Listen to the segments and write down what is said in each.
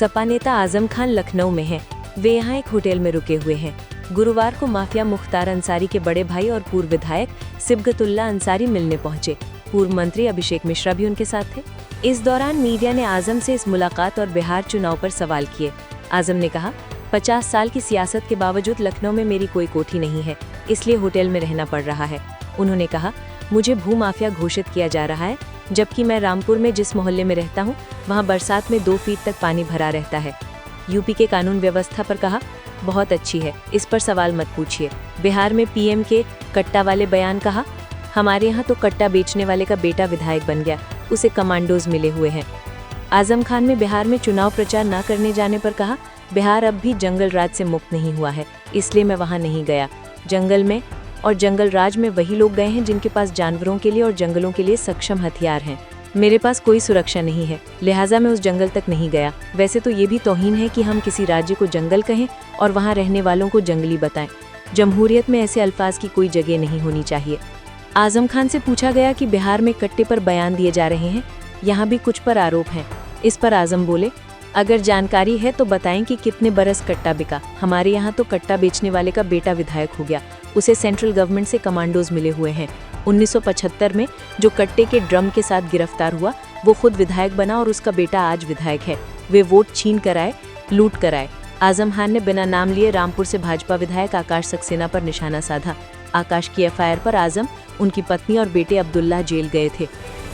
सपा नेता आजम खान लखनऊ में हैं। वे यहाँ एक होटल में रुके हुए हैं। गुरुवार को माफिया मुख्तार अंसारी के बड़े भाई और पूर्व विधायक सिबगतुल्ला अंसारी मिलने पहुंचे। पूर्व मंत्री अभिषेक मिश्रा भी उनके साथ थे। इस दौरान मीडिया ने आजम से इस मुलाकात और बिहार चुनाव पर सवाल किए। आजम ने कहा, 50 साल की सियासत के बावजूद लखनऊ में मेरी कोई कोठी नहीं है, इसलिए होटल में रहना पड़ रहा है। उन्होंने कहा, मुझे भूमाफिया घोषित किया जा रहा है, जबकि मैं रामपुर में जिस मोहल्ले में रहता हूँ वहाँ बरसात में 2 फीट तक पानी भरा रहता है। यूपी के कानून व्यवस्था पर कहा, बहुत अच्छी है, इस पर सवाल मत पूछिए। बिहार में पीएम के कट्टा वाले बयान कहा, हमारे यहाँ तो कट्टा बेचने वाले का बेटा विधायक बन गया, उसे कमांडोज मिले हुए हैं। आजम खान ने बिहार में चुनाव प्रचार न करने जाने पर कहा, बिहार अब भी जंगल राज से मुक्त नहीं हुआ है, इसलिए मैं वहाँ नहीं गया। जंगल में और जंगल राज में वही लोग गए हैं जिनके पास जानवरों के लिए और जंगलों के लिए सक्षम हथियार हैं। मेरे पास कोई सुरक्षा नहीं है, लिहाजा मैं उस जंगल तक नहीं गया। वैसे तो ये भी तौहीन है कि हम किसी राज्य को जंगल कहें और वहाँ रहने वालों को जंगली बताएं। जमहूरियत में ऐसे अल्फाज की कोई जगह नहीं होनी चाहिए। आजम खान से पूछा गया कि बिहार में कट्टे पर बयान दिए जा रहे हैं, यहाँ भी कुछ पर आरोप हैं। इस पर आजम बोले, अगर जानकारी है तो बताएं कि कितने बरस कट्टा बिका। हमारे यहाँ तो कट्टा बेचने वाले का बेटा विधायक हो गया, उसे सेंट्रल गवर्नमेंट से कमांडोज मिले हुए हैं। 1975 में जो कट्टे के ड्रम के साथ गिरफ्तार हुआ वो खुद विधायक बना और उसका बेटा आज विधायक है। वे वोट छीन कर आए, लूट कर आए। आजम खान ने बिना नाम लिए रामपुर से भाजपा विधायक आकाश सक्सेना पर निशाना साधा। आकाश की एफआईआर पर आजम, उनकी पत्नी और बेटे अब्दुल्ला जेल गए थे।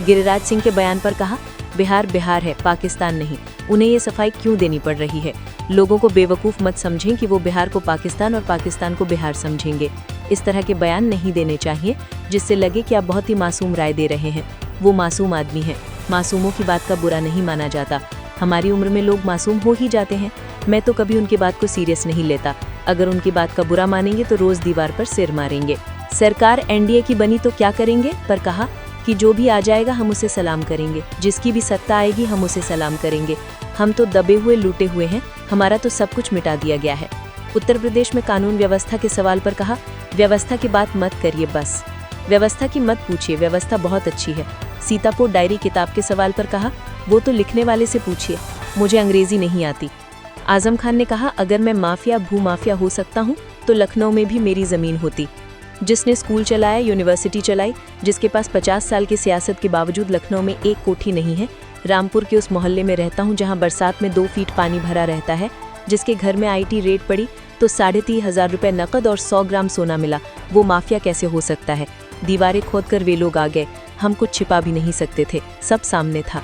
गिरिराज सिंह के बयान पर कहा, बिहार बिहार है, पाकिस्तान नहीं। उन्हें ये सफाई क्यों देनी पड़ रही है? लोगों को बेवकूफ़ मत समझें कि वो बिहार को पाकिस्तान और पाकिस्तान को बिहार समझेंगे। इस तरह के बयान नहीं देने चाहिए जिससे लगे कि आप बहुत ही मासूम राय दे रहे हैं। वो मासूम आदमी हैं, मासूमों की बात का बुरा नहीं माना जाता। हमारी उम्र में लोग मासूम हो ही जाते हैं। मैं तो कभी उनकी बात को सीरियस नहीं लेता। अगर उनकी बात का बुरा मानेंगे तो रोज दीवार पर सिर मारेंगे। सरकार एनडीए की बनी तो क्या करेंगे, पर कहा कि जो भी आ जाएगा हम उसे सलाम करेंगे, जिसकी भी सत्ता आएगी हम उसे सलाम करेंगे। हम तो दबे हुए लूटे हुए हैं, हमारा तो सब कुछ मिटा दिया गया है। उत्तर प्रदेश में कानून व्यवस्था के सवाल पर कहा, व्यवस्था की बात मत करिए, बस व्यवस्था की मत पूछिए, व्यवस्था बहुत अच्छी है। सीतापुर डायरी किताब के सवाल पर कहा, वो तो लिखने वाले से पूछिए, मुझे अंग्रेजी नहीं आती। आजम खान ने कहा, अगर मैं माफिया भूमाफिया हो सकता हूँ तो लखनऊ में भी मेरी ज़मीन होती। जिसने स्कूल चलाया, यूनिवर्सिटी चलाई, जिसके पास 50 साल की सियासत के बावजूद लखनऊ में एक कोठी नहीं है। रामपुर के उस मोहल्ले में रहता हूँ जहाँ बरसात में 2 फीट पानी भरा रहता है। जिसके घर में आईटी रेड पड़ी तो 35,000 रुपये नकद और 100 ग्राम सोना मिला। वो माफिया कैसे हो सकता है? दीवारें खोदकर वे लोग आ गए, हम कुछ छिपा भी नहीं सकते थे, सब सामने था।